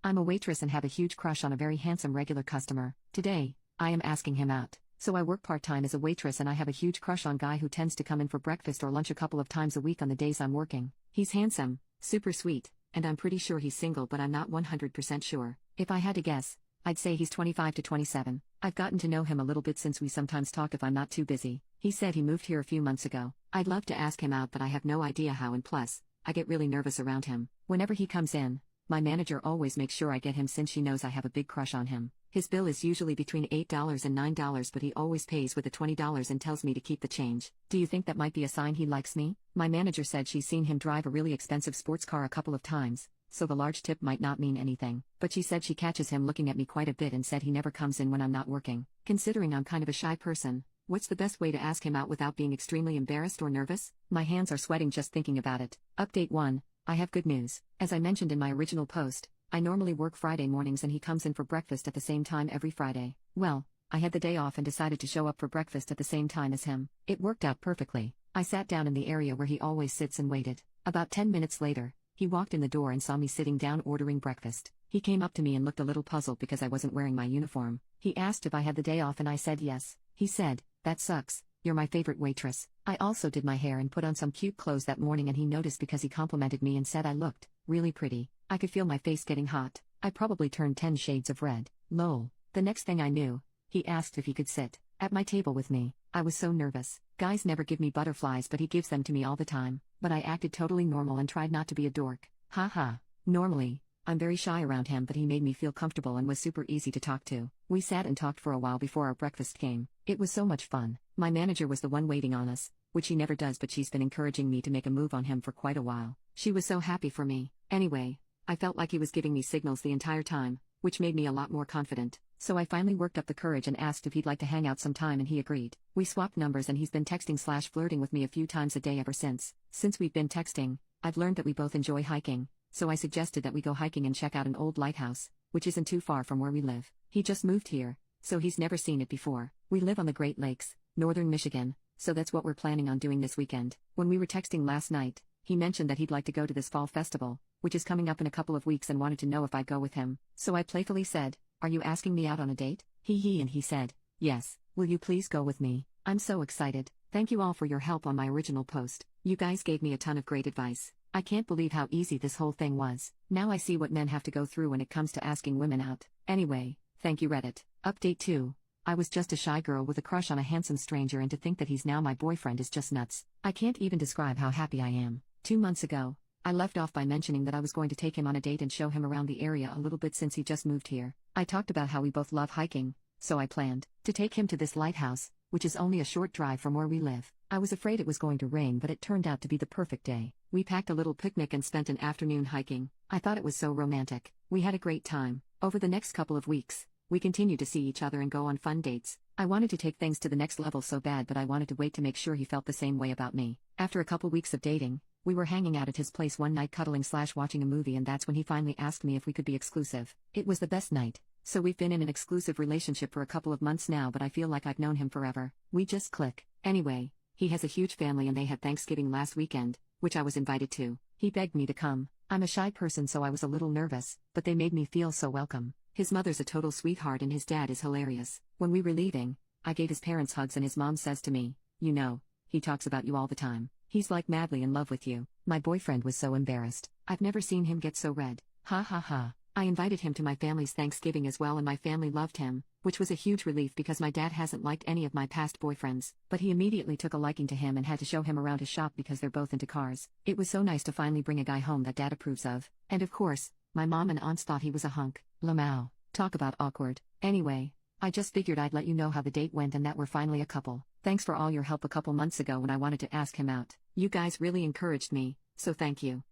I'm a waitress and have a huge crush on a very handsome regular customer. Today, I am asking him out. So I work part-time as a waitress and I have a huge crush on guy who tends to come in for breakfast or lunch a couple of times a week on the days I'm working. He's handsome, super sweet, and I'm pretty sure he's single but I'm not 100% sure. If I had to guess, I'd say he's 25 to 27. I've gotten to know him a little bit since we sometimes talk if I'm not too busy. He said he moved here a few months ago. I'd love to ask him out but I have no idea how, and plus, I get really nervous around him. Whenever he comes in, my manager always makes sure I get him since she knows I have a big crush on him. His bill is usually between $8 and $9 but he always pays with the $20 and tells me to keep the change. Do you think that might be a sign he likes me? My manager said she's seen him drive a really expensive sports car a couple of times, so the large tip might not mean anything. But she said she catches him looking at me quite a bit and said he never comes in when I'm not working. Considering I'm kind of a shy person, what's the best way to ask him out without being extremely embarrassed or nervous? My hands are sweating just thinking about it. Update 1. I have good news. As I mentioned in my original post, I normally work Friday mornings and he comes in for breakfast at the same time every Friday. Well, I had the day off and decided to show up for breakfast at the same time as him. It worked out perfectly. I sat down in the area where he always sits and waited. About 10 minutes later, he walked in the door and saw me sitting down ordering breakfast. He came up to me and looked a little puzzled because I wasn't wearing my uniform. He asked if I had the day off and I said yes. He said, "That sucks. You're my favorite waitress." I also did my hair and put on some cute clothes that morning and he noticed because he complimented me and said I looked really pretty. I could feel my face getting hot. I probably turned 10 shades of red. Lol. The next thing I knew, he asked if he could sit at my table with me. I was so nervous. Guys never give me butterflies but he gives them to me all the time. But I acted totally normal and tried not to be a dork. Haha. Normally, I'm very shy around him but he made me feel comfortable and was super easy to talk to. We sat and talked for a while before our breakfast came. It was so much fun. My manager was the one waiting on us, which he never does but she's been encouraging me to make a move on him for quite a while. She was so happy for me. Anyway, I felt like he was giving me signals the entire time, which made me a lot more confident. So I finally worked up the courage and asked if he'd like to hang out sometime and he agreed. We swapped numbers and he's been texting/flirting with me a few times a day ever since. Since we've been texting, I've learned that we both enjoy hiking, so I suggested that we go hiking and check out an old lighthouse, which isn't too far from where we live. He just moved here, so he's never seen it before. We live on the Great Lakes, northern Michigan, so that's what we're planning on doing this weekend. When we were texting last night, he mentioned that he'd like to go to this fall festival, which is coming up in a couple of weeks, and wanted to know if I'd go with him. So I playfully said, "Are you asking me out on a date?" And he said, "Yes. Will you please go with me?" I'm so excited. Thank you all for your help on my original post. You guys gave me a ton of great advice. I can't believe how easy this whole thing was. Now I see what men have to go through when it comes to asking women out. Anyway, thank you Reddit. Update 2. I was just a shy girl with a crush on a handsome stranger and to think that he's now my boyfriend is just nuts. I can't even describe how happy I am. 2 months ago, I left off by mentioning that I was going to take him on a date and show him around the area a little bit since he just moved here. I talked about how we both love hiking, so I planned to take him to this lighthouse, which is only a short drive from where we live. I was afraid it was going to rain but it turned out to be the perfect day. We packed a little picnic and spent an afternoon hiking. I thought it was so romantic. We had a great time. Over the next couple of weeks, we continued to see each other and go on fun dates. I wanted to take things to the next level so bad but I wanted to wait to make sure he felt the same way about me. After a couple weeks of dating, we were hanging out at his place one night cuddling/watching a movie and that's when he finally asked me if we could be exclusive. It was the best night. So we've been in an exclusive relationship for a couple of months now but I feel like I've known him forever. We just click. Anyway, he has a huge family and they had Thanksgiving last weekend, which I was invited to. He begged me to come. I'm a shy person so I was a little nervous, but they made me feel so welcome. His mother's a total sweetheart and his dad is hilarious. When we were leaving, I gave his parents hugs and his mom says to me, "You know, he talks about you all the time. He's like madly in love with you." My boyfriend was so embarrassed. I've never seen him get so red. Ha ha ha. I invited him to my family's Thanksgiving as well and my family loved him, which was a huge relief because my dad hasn't liked any of my past boyfriends, but he immediately took a liking to him and had to show him around his shop because they're both into cars. It was so nice to finally bring a guy home that dad approves of. And of course, my mom and aunts thought he was a hunk. Lamau. Talk about awkward. Anyway, I just figured I'd let you know how the date went and that we're finally a couple. Thanks for all your help a couple months ago when I wanted to ask him out. You guys really encouraged me, so thank you.